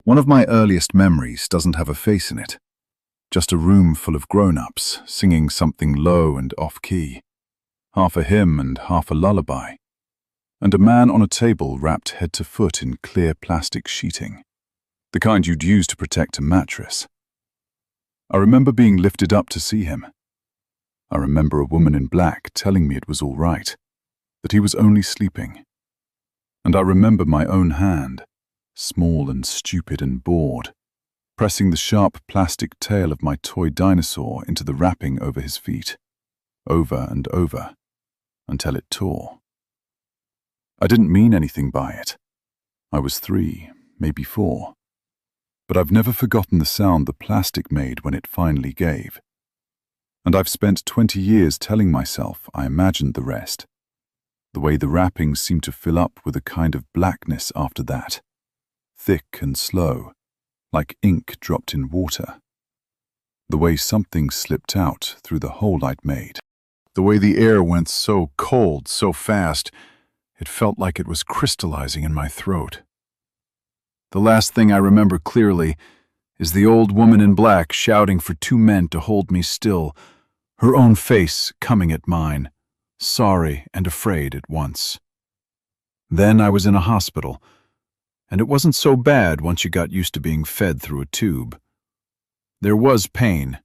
One of my earliest memories doesn't have a face in it, just a room full of grown-ups singing something low and off-key, half a hymn and half a lullaby, and a man on a table wrapped head to foot in clear plastic sheeting, the kind you'd use to protect a mattress. I remember being lifted up to see him. I remember a woman in black telling me it was all right, that he was only sleeping. And I remember my own hand, small and stupid and bored, pressing the sharp plastic tail of my toy dinosaur into the wrapping over his feet, over and over, until it tore. I didn't mean anything by it. I was 3, maybe 4. But I've never forgotten the sound the plastic made when it finally gave. And I've spent 20 years telling myself I imagined the rest. The way the wrapping seemed to fill up with a kind of blackness after that, thick and slow, like ink dropped in water. The way something slipped out through the hole I'd made. The way the air went so cold, so fast, it felt like it was crystallizing in my throat. The last thing I remember clearly is the old woman in black shouting for 2 men to hold me still, her own face coming at mine, sorry and afraid at once. Then I was in a hospital, and it wasn't so bad once you got used to being fed through a tube. There was pain,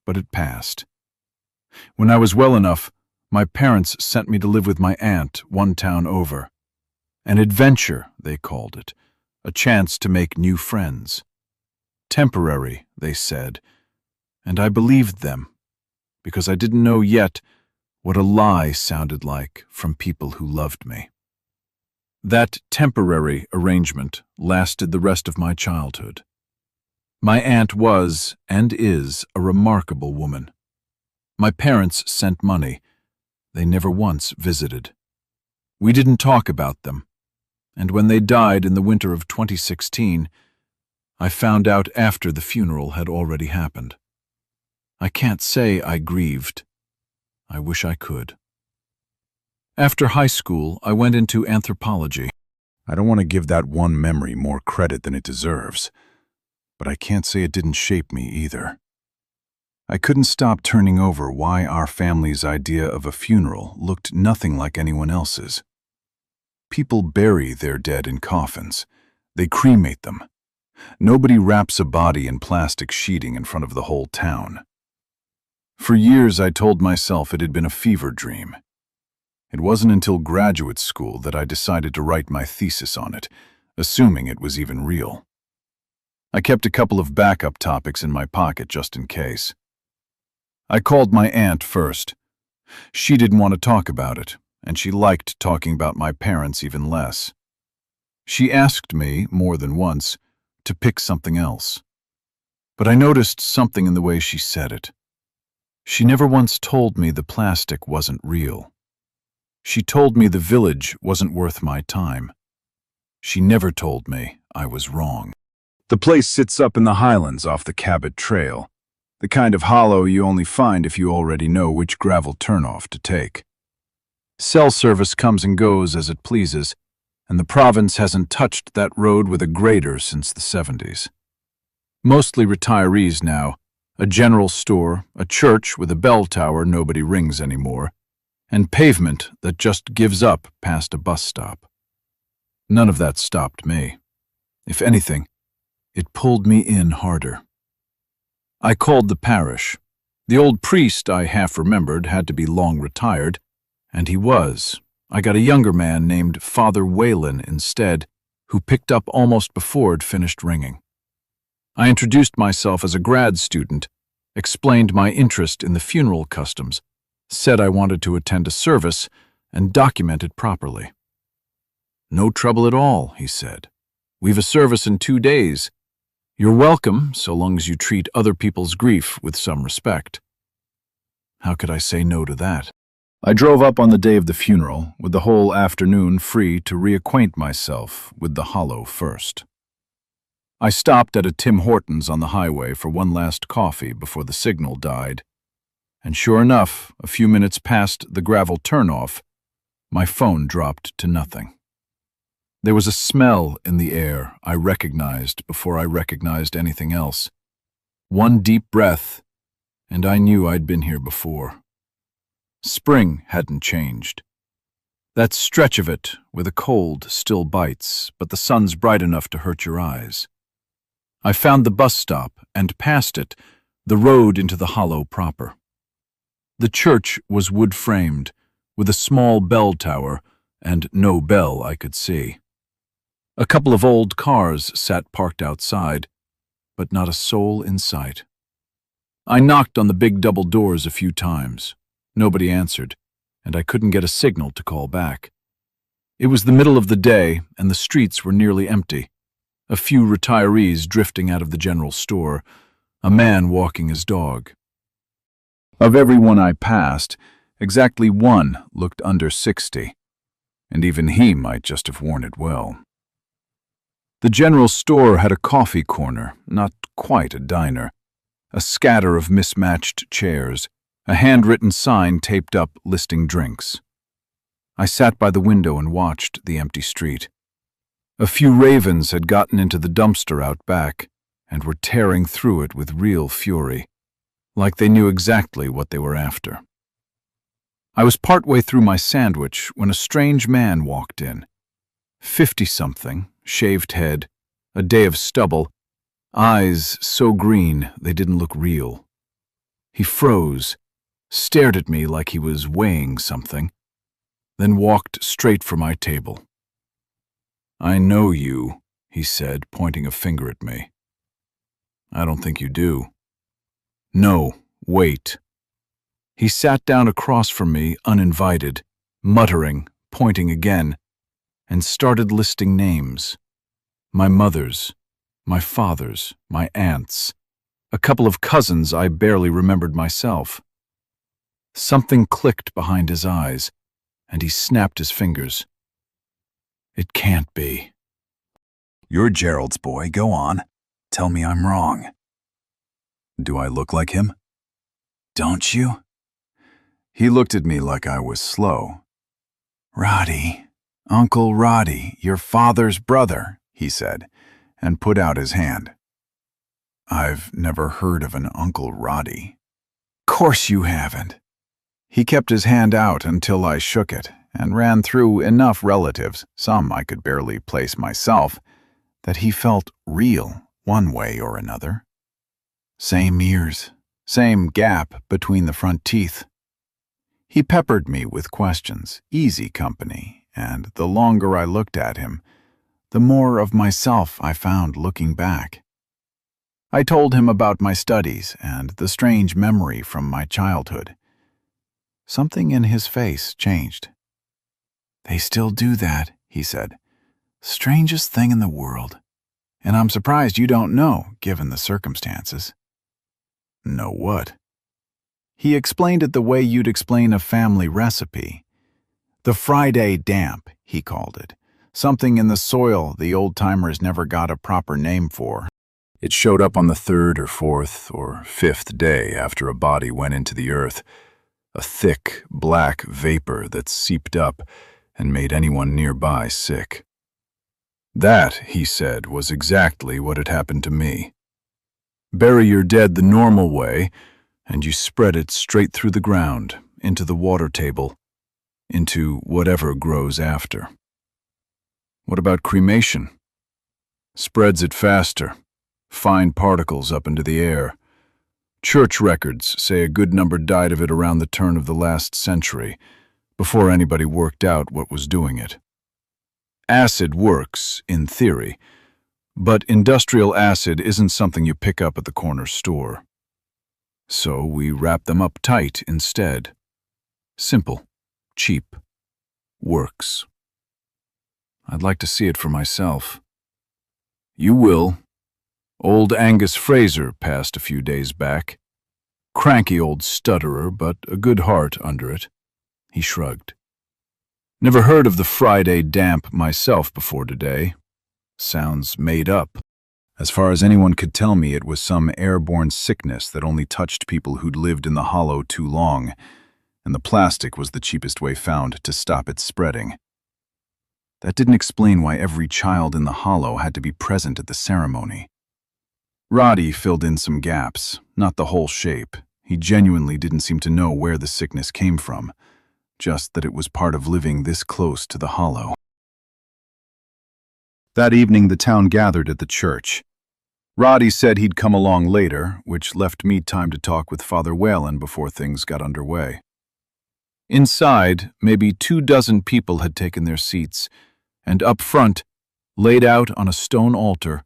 but it passed. When I was well enough, my parents sent me to live with my aunt 1 town over. An adventure, they called it, a chance to make new friends. Temporary, they said, and I believed them, because I didn't know yet what a lie sounded like from people who loved me. That temporary arrangement lasted the rest of my childhood. My aunt was, and is, a remarkable woman. My parents sent money. They never once visited. We didn't talk about them, and when they died in the winter of 2016, I found out after the funeral had already happened. I can't say I grieved. I wish I could. After high school, I went into anthropology. I don't want to give that one memory more credit than it deserves, but I can't say it didn't shape me either. I couldn't stop turning over why our family's idea of a funeral looked nothing like anyone else's. People bury their dead in coffins. They cremate them. Nobody wraps a body in plastic sheeting in front of the whole town. For years I told myself it had been a fever dream. It wasn't until graduate school that I decided to write my thesis on it, assuming it was even real. I kept a couple of backup topics in my pocket just in case. I called my aunt first. She didn't want to talk about it, and she liked talking about my parents even less. She asked me, more than once, to pick something else. But I noticed something in the way she said it. She never once told me the plastic wasn't real. She told me the village wasn't worth my time. She never told me I was wrong. The place sits up in the highlands off the Cabot Trail, the kind of hollow you only find if you already know which gravel turnoff to take. Cell service comes and goes as it pleases, and the province hasn't touched that road with a grader since the 70s. Mostly retirees now, a general store, a church with a bell tower nobody rings anymore, and pavement that just gives up past a bus stop. None of that stopped me. If anything, it pulled me in harder. I called the parish. The old priest I half remembered had to be long retired, and he was. I got a younger man named Father Whalen instead, who picked up almost before it finished ringing. I introduced myself as a grad student, explained my interest in the funeral customs, said I wanted to attend a service, and document it properly. "No trouble at all," he said. "We've a service in 2 days. You're welcome, so long as you treat other people's grief with some respect." How could I say no to that? I drove up on the day of the funeral, with the whole afternoon free to reacquaint myself with the hollow first. I stopped at a Tim Hortons on the highway for one last coffee before the signal died, and sure enough, a few minutes past the gravel turnoff, my phone dropped to nothing. There was a smell in the air I recognized before I recognized anything else. One deep breath, and I knew I'd been here before. Spring hadn't changed. That stretch of it where the cold still bites, but the sun's bright enough to hurt your eyes. I found the bus stop, and past it, the road into the hollow proper. The church was wood-framed, with a small bell tower, and no bell I could see. A couple of old cars sat parked outside, but not a soul in sight. I knocked on the big double doors a few times. Nobody answered, and I couldn't get a signal to call back. It was the middle of the day, and the streets were nearly empty. A few retirees drifting out of the general store, a man walking his dog. Of everyone I passed, exactly one looked under 60, and even he might just have worn it well. The general store had a coffee corner, not quite a diner, a scatter of mismatched chairs, a handwritten sign taped up listing drinks. I sat by the window and watched the empty street. A few ravens had gotten into the dumpster out back and were tearing through it with real fury, like they knew exactly what they were after. I was partway through my sandwich when a strange man walked in. 50-something, shaved head, a day of stubble, eyes so green they didn't look real. He froze, stared at me like he was weighing something, then walked straight for my table. "I know you," he said, pointing a finger at me. "I don't think you do." "No, wait." He sat down across from me, uninvited, muttering, pointing again, and started listing names. My mother's, my father's, my aunt's, a couple of cousins I barely remembered myself. Something clicked behind his eyes, and he snapped his fingers. "It can't be." "You're Gerald's boy, go on. Tell me I'm wrong." "Do I look like him?" "Don't you?" He looked at me like I was slow. "Roddy, Uncle Roddy, your father's brother," he said, and put out his hand. "I've never heard of an Uncle Roddy." "Course you haven't." He kept his hand out until I shook it, and ran through enough relatives, some I could barely place myself, that he felt real one way or another. Same ears, same gap between the front teeth. He peppered me with questions, easy company, and the longer I looked at him, the more of myself I found looking back. I told him about my studies and the strange memory from my childhood. Something in his face changed. "They still do that," he said. "Strangest thing in the world. And I'm surprised you don't know, given the circumstances." "Know what?" He explained it the way you'd explain a family recipe. The Friday damp, he called it. Something in the soil the old-timers never got a proper name for. It showed up on the 3rd or 4th or 5th day after a body went into the earth, a thick, black vapor that seeped up and made anyone nearby sick. That, he said, was exactly what had happened to me. Bury your dead the normal way, and you spread it straight through the ground, into the water table, into whatever grows after. What about cremation? Spreads it faster, fine particles up into the air. Church records say a good number died of it around the turn of the last century, before anybody worked out what was doing it. Acid works, in theory, but industrial acid isn't something you pick up at the corner store. So we wrap them up tight instead. Simple, cheap, works. I'd like to see it for myself. You will. Old Angus Fraser passed a few days back. Cranky old stutterer, but a good heart under it. He shrugged. Never heard of the Friday damp myself before today. Sounds made up. As far as anyone could tell me, it was some airborne sickness that only touched people who'd lived in the hollow too long, and the plastic was the cheapest way found to stop it spreading. That didn't explain why every child in the hollow had to be present at the ceremony. Roddy filled in some gaps, not the whole shape. He genuinely didn't seem to know where the sickness came from, just that it was part of living this close to the hollow. That evening the town gathered at the church. Roddy said he'd come along later, which left me time to talk with Father Whalen before things got underway. Inside, maybe 24 people had taken their seats, and up front, laid out on a stone altar,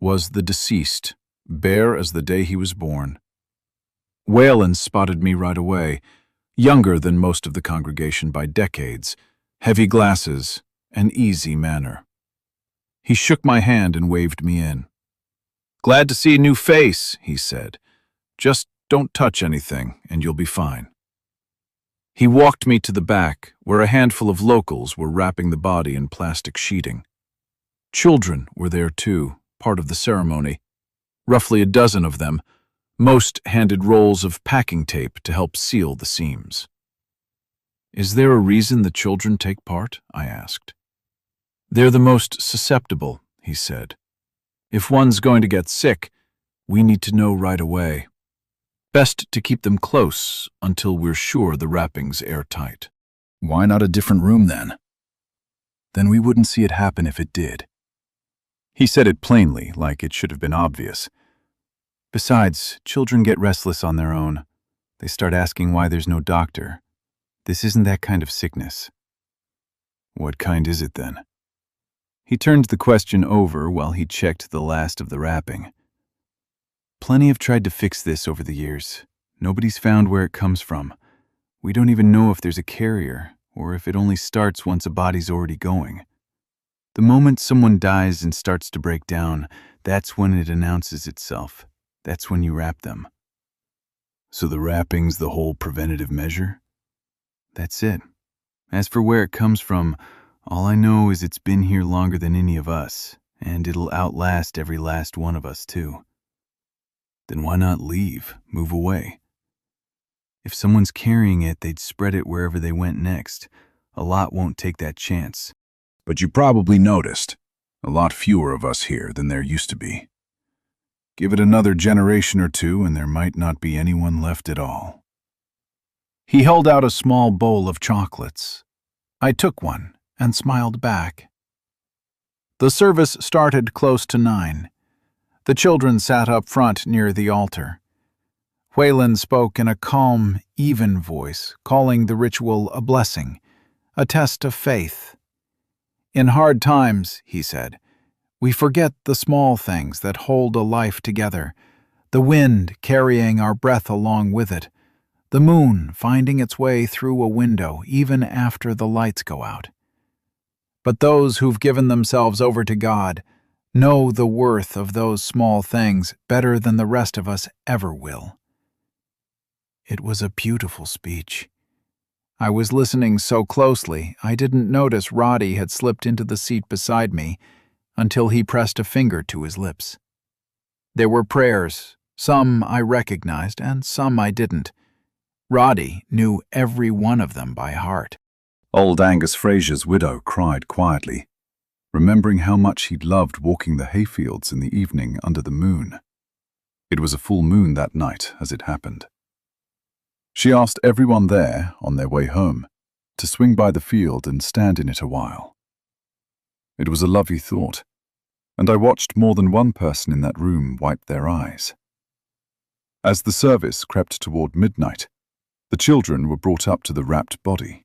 was the deceased, bare as the day he was born. Whalen spotted me right away, younger than most of the congregation by decades, heavy glasses, an easy manner. He shook my hand and waved me in. "Glad to see a new face," he said. "Just don't touch anything, and you'll be fine." He walked me to the back, where a handful of locals were wrapping the body in plastic sheeting. Children were there too, part of the ceremony. Roughly a dozen of them, most handed rolls of packing tape to help seal the seams. "Is there a reason the children take part?" I asked. "They're the most susceptible," he said. "If one's going to get sick, we need to know right away. Best to keep them close until we're sure the wrapping's airtight." "Why not a different room then?" "Then we wouldn't see it happen if it did." He said it plainly, like it should have been obvious. "Besides, children get restless on their own. They start asking why there's no doctor. This isn't that kind of sickness." "What kind is it then?" He turned the question over while he checked the last of the wrapping. "Plenty have tried to fix this over the years. Nobody's found where it comes from. We don't even know if there's a carrier, or if it only starts once a body's already going. The moment someone dies and starts to break down, that's when it announces itself. That's when you wrap them." "So the wrapping's the whole preventative measure?" "That's it. As for where it comes from, all I know is it's been here longer than any of us, and it'll outlast every last one of us too." "Then why not leave, move away?" "If someone's carrying it, they'd spread it wherever they went next. A lot won't take that chance." "But you probably noticed, a lot fewer of us here than there used to be. Give it another generation or two and there might not be anyone left at all." He held out a small bowl of chocolates. I took one and smiled back. The service started close to 9. The children sat up front near the altar. Whalen spoke in a calm, even voice, calling the ritual a blessing, a test of faith. "In hard times," he said, "we forget the small things that hold a life together, the wind carrying our breath along with it, the moon finding its way through a window even after the lights go out. But those who've given themselves over to God know the worth of those small things better than the rest of us ever will." It was a beautiful speech. I was listening so closely, I didn't notice Roddy had slipped into the seat beside me until he pressed a finger to his lips. There were prayers, some I recognized and some I didn't. Roddy knew every one of them by heart. Old Angus Fraser's widow cried quietly, remembering how much he'd loved walking the hayfields in the evening under the moon. It was a full moon that night, as it happened. She asked everyone there, on their way home, to swing by the field and stand in it a while. It was a lovely thought, and I watched more than one person in that room wipe their eyes. As the service crept toward midnight, the children were brought up to the wrapped body.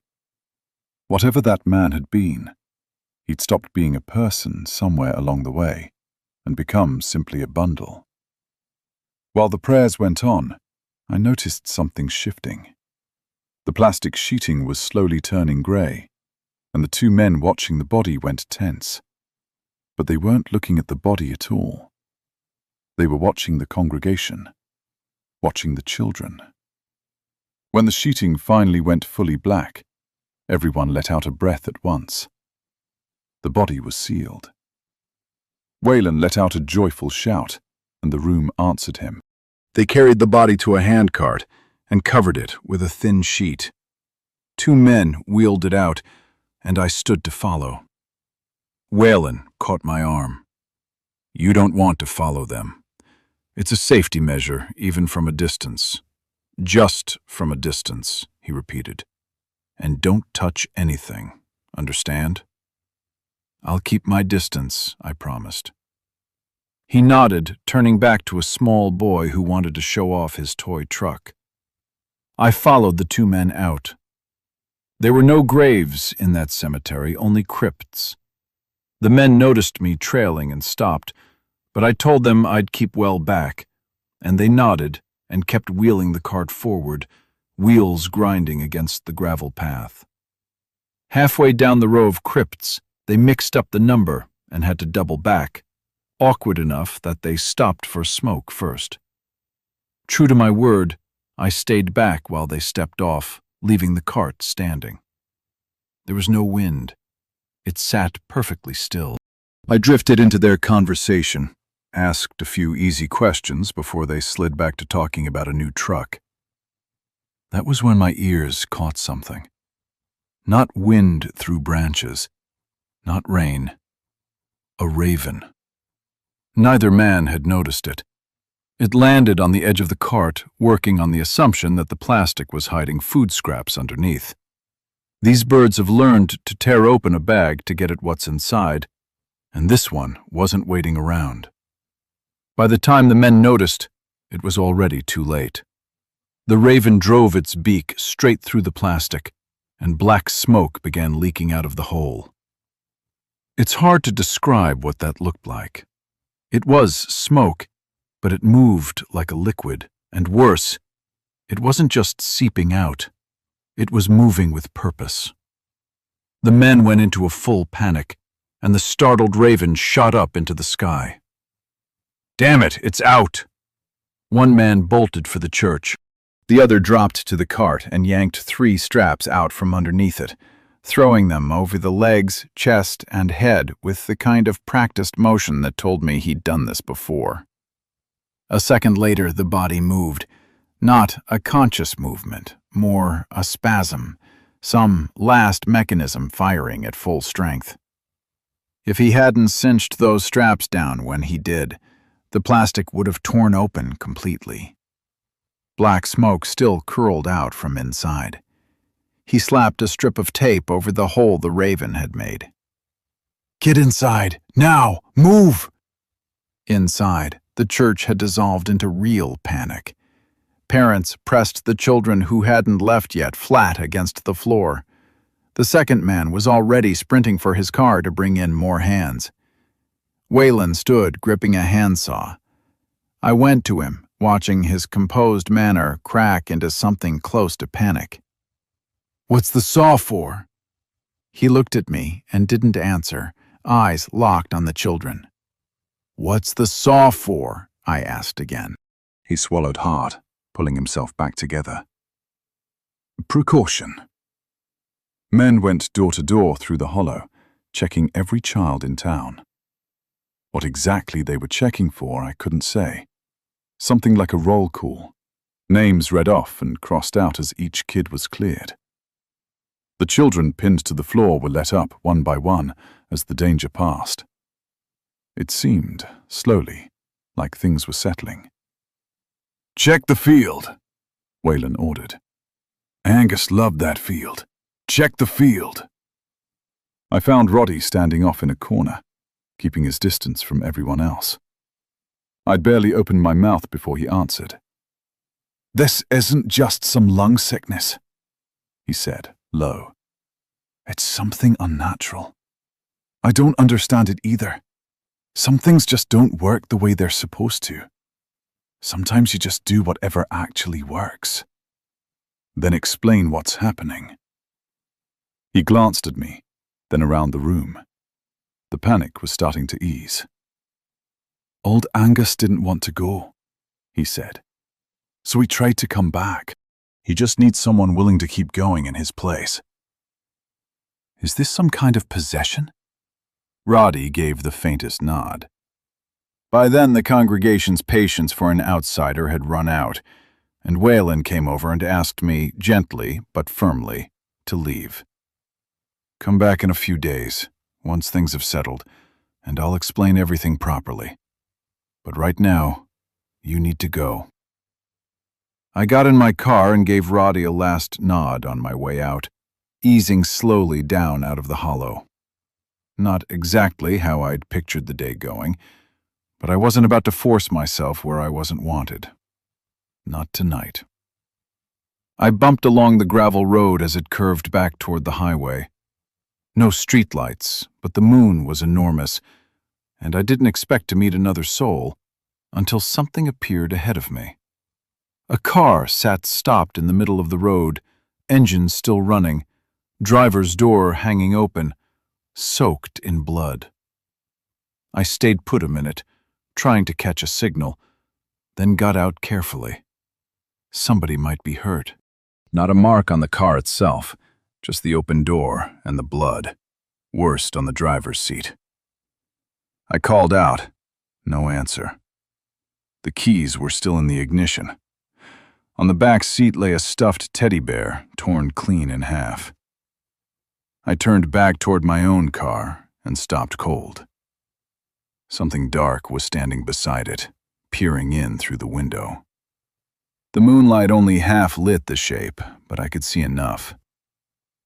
Whatever that man had been, he'd stopped being a person somewhere along the way and become simply a bundle. While the prayers went on, I noticed something shifting. The plastic sheeting was slowly turning grey, and the 2 men watching the body went tense. But they weren't looking at the body at all. They were watching the congregation, watching the children. When the sheeting finally went fully black, everyone let out a breath at once. The body was sealed. Whalen let out a joyful shout, and the room answered him. They carried the body to a handcart and covered it with a thin sheet. 2 men wheeled it out, and I stood to follow. Whalen caught my arm. "You don't want to follow them. It's a safety measure, even from a distance. Just from a distance," he repeated. "And don't touch anything, understand?" "I'll keep my distance," I promised. He nodded, turning back to a small boy who wanted to show off his toy truck. I followed the two men out. There were no graves in that cemetery, only crypts. The men noticed me trailing and stopped, but I told them I'd keep well back, and they nodded and kept wheeling the cart forward, wheels grinding against the gravel path. Halfway down the row of crypts, they mixed up the number and had to double back, awkward enough that they stopped for smoke first. True to my word, I stayed back while they stepped off, leaving the cart standing. There was no wind. It sat perfectly still. I drifted into their conversation, asked a few easy questions before they slid back to talking about a new truck. That was when my ears caught something. Not wind through branches, not rain. A raven. Neither man had noticed it. It landed on the edge of the cart, working on the assumption that the plastic was hiding food scraps underneath. These birds have learned to tear open a bag to get at what's inside, and this one wasn't waiting around. By the time the men noticed, it was already too late. The raven drove its beak straight through the plastic, and black smoke began leaking out of the hole. It's hard to describe what that looked like. It was smoke, but it moved like a liquid, and worse, it wasn't just seeping out. It was moving with purpose. The men went into a full panic, and the startled raven shot up into the sky. "Damn it, it's out!" One man bolted for the church. The other dropped to the cart and yanked 3 straps out from underneath it, throwing them over the legs, chest, and head with the kind of practiced motion that told me he'd done this before. A second later, the body moved. Not a conscious movement, more a spasm, some last mechanism firing at full strength. If he hadn't cinched those straps down when he did, the plastic would have torn open completely. Black smoke still curled out from inside. He slapped a strip of tape over the hole the raven had made. "Get inside! Now! Move!" Inside, the church had dissolved into real panic. Parents pressed the children who hadn't left yet flat against the floor. The second man was already sprinting for his car to bring in more hands. Whalen stood gripping a handsaw. I went to him, watching his composed manner crack into something close to panic. "What's the saw for?" He looked at me and didn't answer, eyes locked on the children. "What's the saw for?" I asked again. He swallowed hard, pulling himself back together. "Precaution." Men went door to door through the hollow, checking every child in town. What exactly they were checking for, I couldn't say. Something like a roll call. Names read off and crossed out as each kid was cleared. The children pinned to the floor were let up one by one as the danger passed. It seemed, slowly, like things were settling. "Check the field," Whalen ordered. "Angus loved that field. Check the field." I found Roddy standing off in a corner, keeping his distance from everyone else. I'd barely opened my mouth before he answered. "This isn't just some lung sickness," he said, low. "It's something unnatural. I don't understand it either. Some things just don't work the way they're supposed to. Sometimes you just do whatever actually works. Then explain what's happening." He glanced at me, then around the room. The panic was starting to ease. "Old Angus didn't want to go," he said. "So he tried to come back. He just needs someone willing to keep going in his place." "Is this some kind of possession?" Roddy gave the faintest nod. By then the congregation's patience for an outsider had run out, and Whalen came over and asked me, gently but firmly, to leave. "Come back in a few days. once things have settled, and I'll explain everything properly. But right now, you need to go." I got in my car and gave Roddy a last nod on my way out, easing slowly down out of the hollow. Not exactly how I'd pictured the day going, but I wasn't about to force myself where I wasn't wanted. Not tonight. I bumped along the gravel road as it curved back toward the highway. No streetlights, but the moon was enormous, and I didn't expect to meet another soul until something appeared ahead of me. A car sat stopped in the middle of the road, engine still running, driver's door hanging open, soaked in blood. I stayed put a minute, trying to catch a signal, then got out carefully. Somebody might be hurt. Not a mark on the car itself, just the open door and the blood, worst on the driver's seat. I called out. No answer. The keys were still in the ignition. On the back seat lay a stuffed teddy bear, torn clean in half. I turned back toward my own car and stopped cold. Something dark was standing beside it, peering in through the window. The moonlight only half lit the shape, but I could see enough.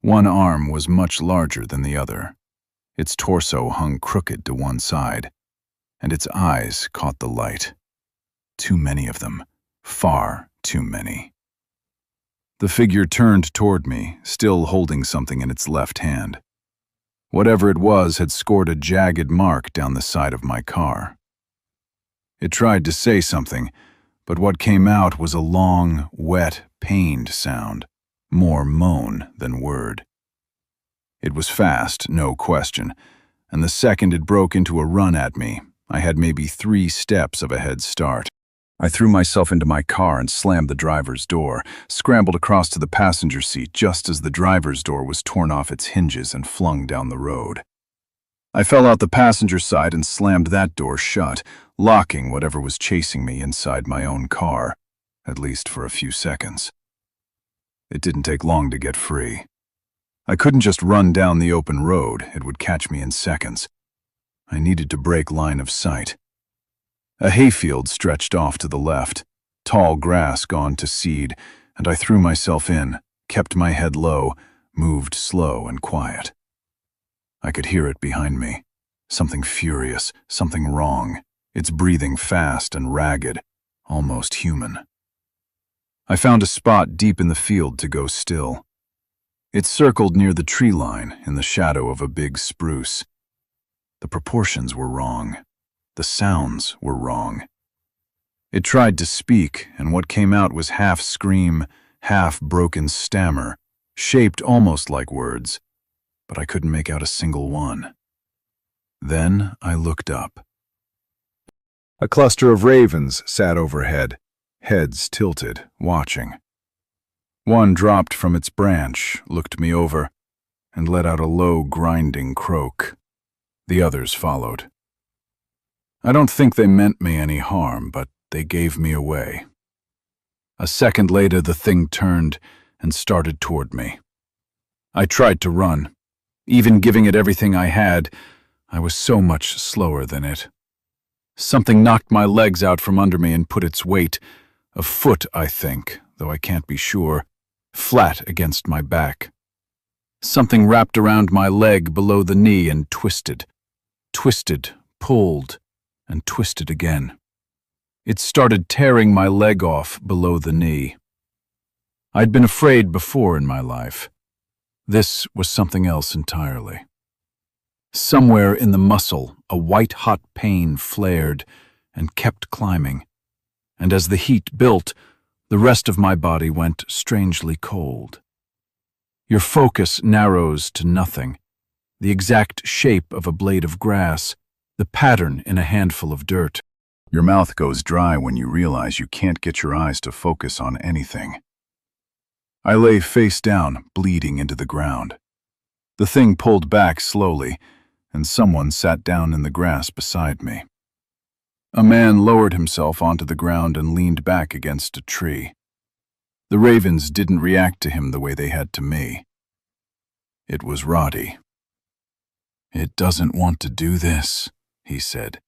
One arm was much larger than the other. Its torso hung crooked to one side, and its eyes caught the light. Too many of them, far too many. The figure turned toward me, still holding something in its left hand. Whatever it was had scored a jagged mark down the side of my car. It tried to say something, but what came out was a long, wet, pained sound, more moan than word. It was fast, no question, and the second it broke into a run at me, I had maybe 3 steps of a head start. I threw myself into my car and slammed the driver's door, scrambled across to the passenger seat just as the driver's door was torn off its hinges and flung down the road. I fell out the passenger side and slammed that door shut, locking whatever was chasing me inside my own car, at least for a few seconds. It didn't take long to get free. I couldn't just run down the open road, it would catch me in seconds. I needed to break line of sight. A hayfield stretched off to the left, tall grass gone to seed, and I threw myself in, kept my head low, moved slow and quiet. I could hear it behind me. Something furious, something wrong, its breathing fast and ragged, almost human. I found a spot deep in the field to go still. It circled near the tree line in the shadow of a big spruce. The proportions were wrong. The sounds were wrong. It tried to speak, and what came out was half scream, half broken stammer, shaped almost like words, but I couldn't make out a single one. Then I looked up. A cluster of ravens sat overhead, heads tilted, watching. One dropped from its branch, looked me over, and let out a low, grinding croak. The others followed. I don't think they meant me any harm, but they gave me away. A second later, the thing turned and started toward me. I tried to run. Even giving it everything I had, I was so much slower than it. Something knocked my legs out from under me and put its weight, a foot, I think, though I can't be sure, flat against my back. Something wrapped around my leg below the knee and twisted, pulled, and twisted again. It started tearing my leg off below the knee. I'd been afraid before in my life. This was something else entirely. Somewhere in the muscle, a white-hot pain flared and kept climbing, and as the heat built, the rest of my body went strangely cold. Your focus narrows to nothing, the exact shape of a blade of grass, the pattern in a handful of dirt. Your mouth goes dry when you realize you can't get your eyes to focus on anything. I lay face down, bleeding into the ground. The thing pulled back slowly, and someone sat down in the grass beside me. A man lowered himself onto the ground and leaned back against a tree. The ravens didn't react to him the way they had to me. It was Roddy. It doesn't want to do this, he said.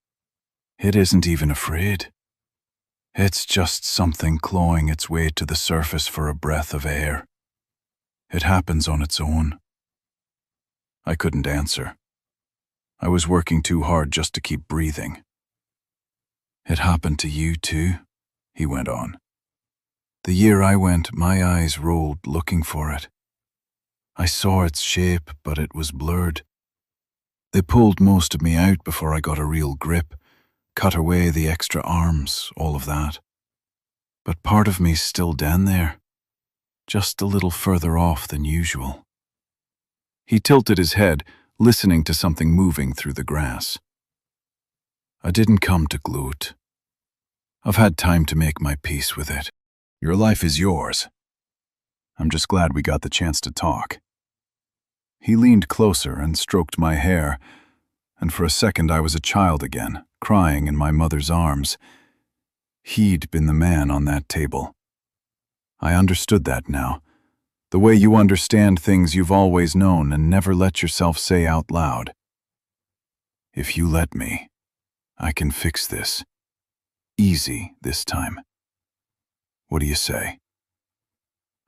It isn't even afraid. It's just something clawing its way to the surface for a breath of air. It happens on its own. I couldn't answer. I was working too hard just to keep breathing. It happened to you too, he went on. The year I went, my eyes rolled looking for it. I saw its shape, but it was blurred. They pulled most of me out before I got a real grip, cut away the extra arms, all of that. But part of me's still down there, just a little further off than usual. He tilted his head, listening to something moving through the grass. I didn't come to gloat. I've had time to make my peace with it. Your life is yours. I'm just glad we got the chance to talk. He leaned closer and stroked my hair, and for a second I was a child again, crying in my mother's arms. He'd been the man on that table. I understood that now. The way you understand things you've always known and never let yourself say out loud. If you let me, I can fix this. Easy this time. What do you say?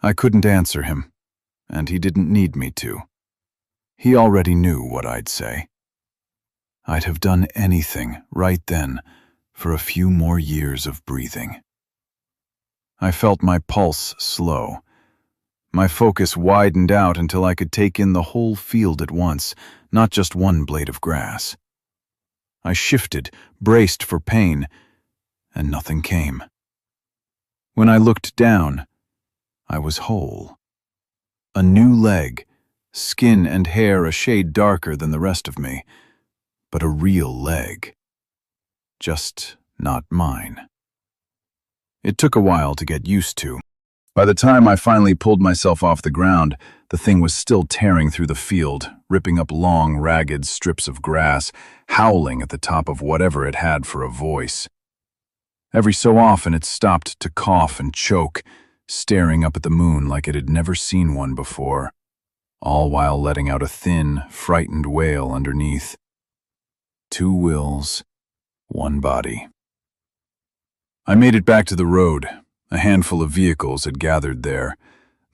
I couldn't answer him, and he didn't need me to. He already knew what I'd say. I'd have done anything right then for a few more years of breathing. I felt my pulse slow. My focus widened out until I could take in the whole field at once, not just one blade of grass. I shifted, braced for pain, and nothing came. When I looked down, I was whole. A new leg, skin and hair a shade darker than the rest of me, but a real leg. Just not mine. It took a while to get used to. By the time I finally pulled myself off the ground, the thing was still tearing through the field, ripping up long, ragged strips of grass, howling at the top of whatever it had for a voice. Every so often it stopped to cough and choke, staring up at the moon like it had never seen one before, all while letting out a thin, frightened wail underneath. 2 wills, 1 body. I made it back to the road. A handful of vehicles had gathered there.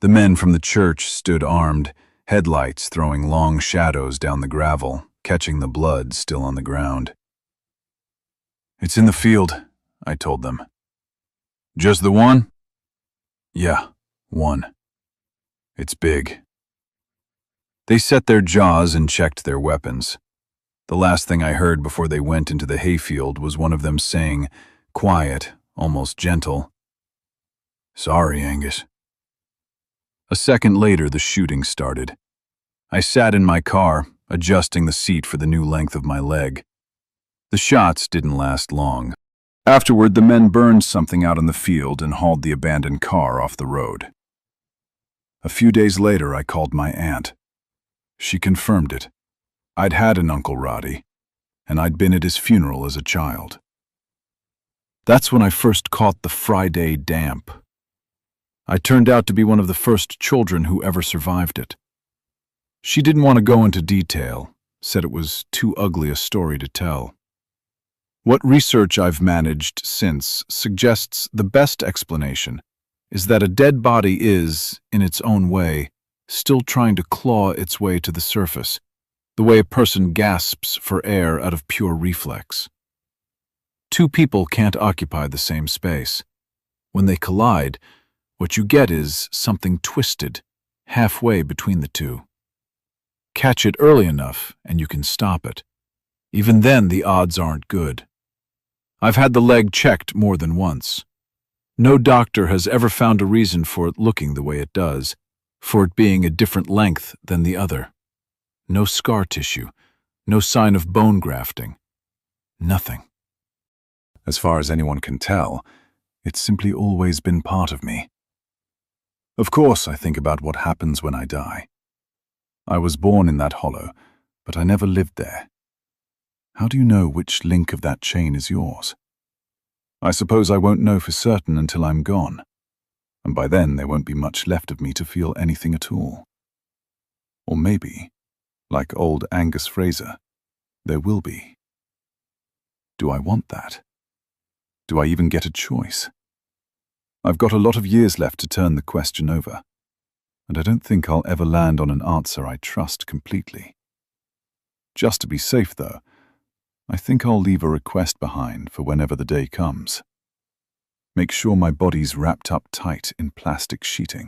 The men from the church stood armed, headlights throwing long shadows down the gravel, catching the blood still on the ground. It's in the field, I told them. Just the one? Yeah, 1. It's big. They set their jaws and checked their weapons. The last thing I heard before they went into the hayfield was one of them saying, quiet, almost gentle, "Sorry, Angus." A second later, the shooting started. I sat in my car, adjusting the seat for the new length of my leg. The shots didn't last long. Afterward, the men burned something out in the field and hauled the abandoned car off the road. A few days later, I called my aunt. She confirmed it. I'd had an Uncle Roddy, and I'd been at his funeral as a child. That's when I first caught the Friday damp. I turned out to be one of the first children who ever survived it. She didn't want to go into detail, said it was too ugly a story to tell. What research I've managed since suggests the best explanation is that a dead body is, in its own way, still trying to claw its way to the surface, the way a person gasps for air out of pure reflex. 2 people can't occupy the same space. When they collide, what you get is something twisted, halfway between the 2. Catch it early enough, and you can stop it. Even then, the odds aren't good. I've had the leg checked more than once. No doctor has ever found a reason for it looking the way it does, for it being a different length than the other. No scar tissue, no sign of bone grafting. Nothing. As far as anyone can tell, it's simply always been part of me. Of course, I think about what happens when I die. I was born in that hollow, but I never lived there. How do you know which link of that chain is yours? I suppose I won't know for certain until I'm gone, and by then there won't be much left of me to feel anything at all. Or maybe Like old Angus Fraser, there will be. Do I want that? Do I even get a choice? I've got a lot of years left to turn the question over, and I don't think I'll ever land on an answer I trust completely. Just to be safe, though, I think I'll leave a request behind for whenever the day comes. Make sure my body's wrapped up tight in plastic sheeting.